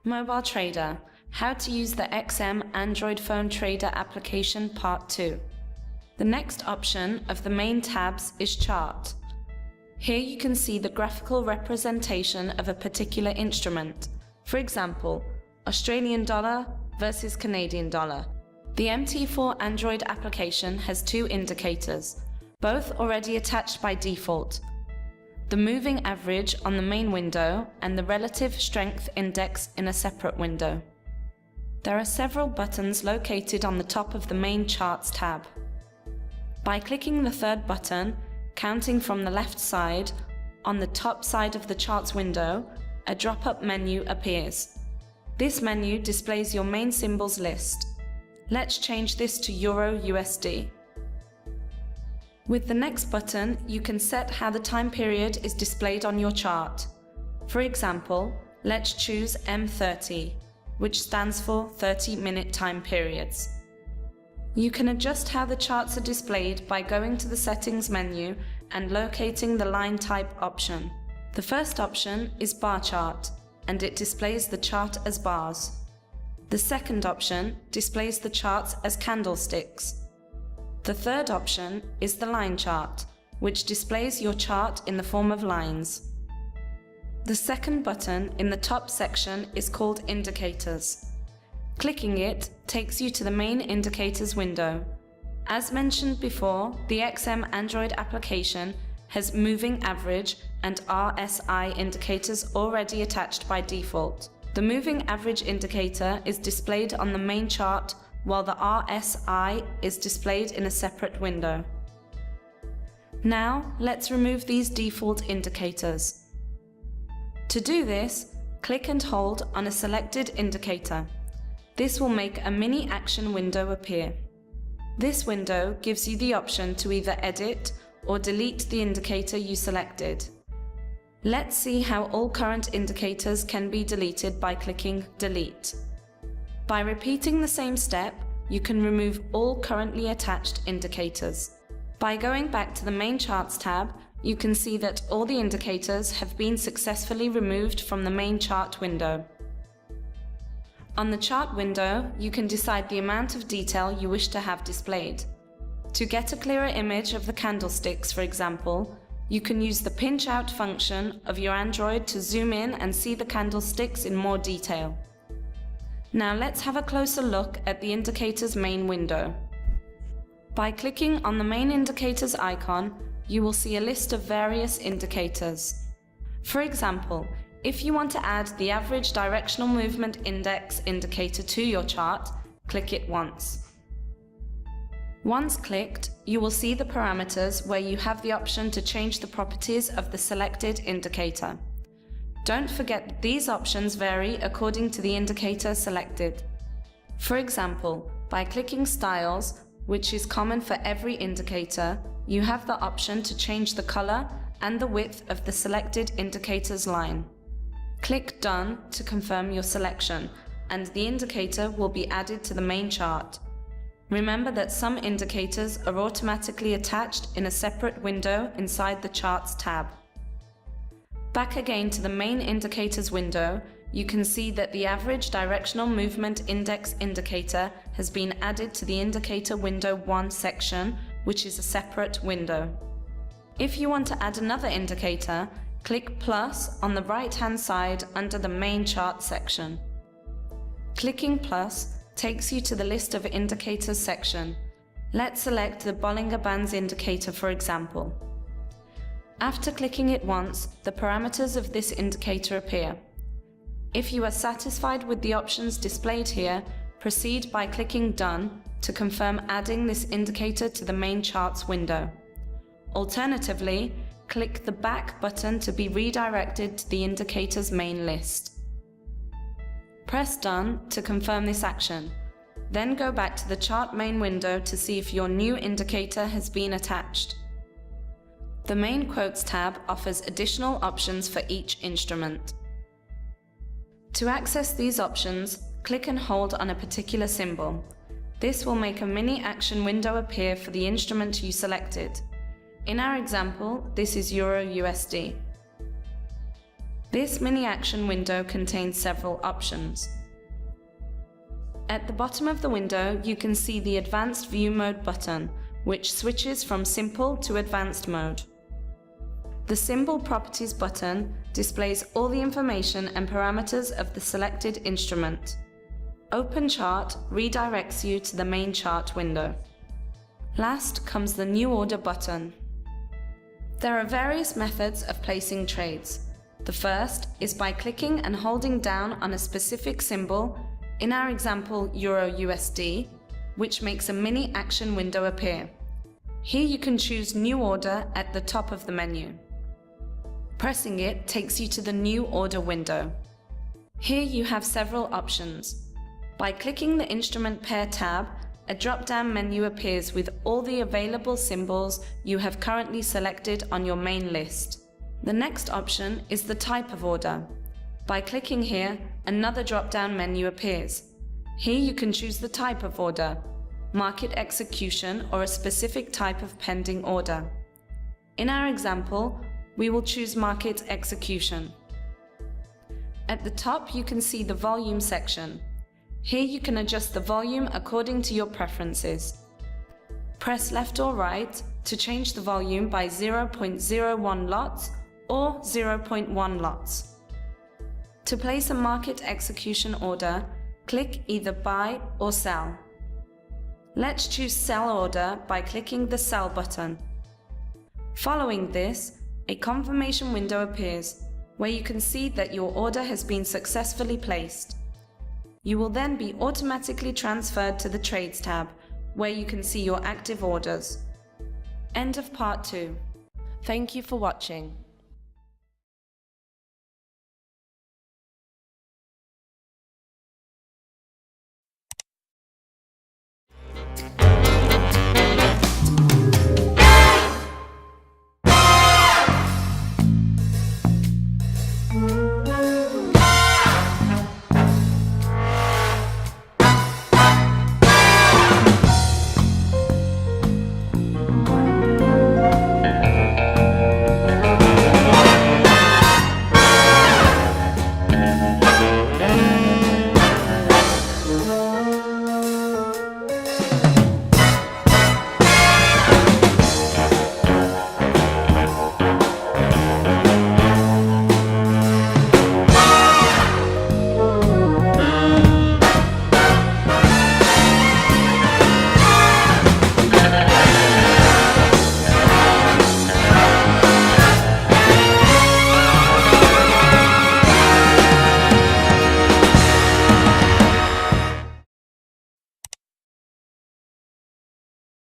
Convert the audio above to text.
Mobile Trader, How to use the XM Android Phone Trader application Part 2. The next option of the main tabs is Chart. Here you can see the graphical representation of a particular instrument. For example, Australian dollar versus Canadian dollar. The MT4 Android application has two indicators, both already attached by default. The moving average on the main window and the relative strength index in a separate window. There are several buttons located on the top of the main Charts tab. By clicking the third button, counting from the left side, on the top side of the Charts window, a drop-up menu appears. This menu displays your main symbols list. Let's change this to Euro USD. With the next button, you can set how the time period is displayed on your chart. For example, let's choose M30, which stands for 30-minute time periods. You can adjust how the charts are displayed by going to the Settings menu and locating the line type option. The first option is Bar Chart, and it displays the chart as bars. The second option displays the charts as candlesticks. The third option is the line chart, which displays your chart in the form of lines. The second button in the top section is called Indicators. Clicking it takes you to the main Indicators window. As mentioned before, the XM Android application has moving average and RSI indicators already attached by default. The moving average indicator is displayed on the main chart, while the RSI is displayed in a separate window. Now, let's remove these default indicators. To do this, click and hold on a selected indicator. This will make a mini action window appear. This window gives you the option to either edit or delete the indicator you selected. Let's see how all current indicators can be deleted by clicking Delete. By repeating the same step, you can remove all currently attached indicators. By going back to the main Charts tab, you can see that all the indicators have been successfully removed from the main chart window. On the chart window, you can decide the amount of detail you wish to have displayed. To get a clearer image of the candlesticks, for example, you can use the pinch out function of your Android to zoom in and see the candlesticks in more detail. Now let's have a closer look at the indicator's main window. By clicking on the main indicators icon, you will see a list of various indicators. For example, if you want to add the average directional movement index indicator to your chart, click it once. Once clicked, you will see the parameters where you have the option to change the properties of the selected indicator. Don't forget that these options vary according to the indicator selected. For example, by clicking Styles, which is common for every indicator, you have the option to change the color and the width of the selected indicator's line. Click Done to confirm your selection, and the indicator will be added to the main chart. Remember that some indicators are automatically attached in a separate window inside the Charts tab. Back again to the main Indicators window, you can see that the Average Directional Movement Index indicator has been added to the Indicator Window 1 section, which is a separate window. If you want to add another indicator, click plus on the right-hand side under the main chart section. Clicking plus takes you to the list of indicators section. Let's select the Bollinger Bands indicator, for example. After clicking it once, the parameters of this indicator appear. If you are satisfied with the options displayed here, proceed by clicking Done to confirm adding this indicator to the main charts window. Alternatively, click the Back button to be redirected to the indicator's main list. Press Done to confirm this action. Then go back to the chart main window to see if your new indicator has been attached. The main Quotes tab offers additional options for each instrument. To access these options, click and hold on a particular symbol. This will make a mini action window appear for the instrument you selected. In our example, this is Euro USD. This mini action window contains several options. At the bottom of the window, you can see the Advanced View Mode button, which switches from Simple to Advanced mode. The Symbol Properties button displays all the information and parameters of the selected instrument. Open Chart redirects you to the main chart window. Last comes the New Order button. There are various methods of placing trades. The first is by clicking and holding down on a specific symbol, in our example EUR/USD, which makes a mini action window appear. Here you can choose New Order at the top of the menu. Pressing it takes you to the New Order window. Here you have several options. By clicking the Instrument Pair tab, a drop-down menu appears with all the available symbols you have currently selected on your main list. The next option is the type of order. By clicking here, another drop-down menu appears. Here you can choose the type of order, market execution or a specific type of pending order. In our example, we will choose market execution. At the top you can see the volume section. Here you can adjust the volume according to your preferences. Press left or right to change the volume by 0.01 lots or 0.1 lots. To place a market execution order, click either Buy or Sell. Let's choose Sell Order by clicking the Sell button. Following this, a confirmation window appears, where you can see that your order has been successfully placed. You will then be automatically transferred to the Trades tab, where you can see your active orders. End of part 2. Thank you for watching.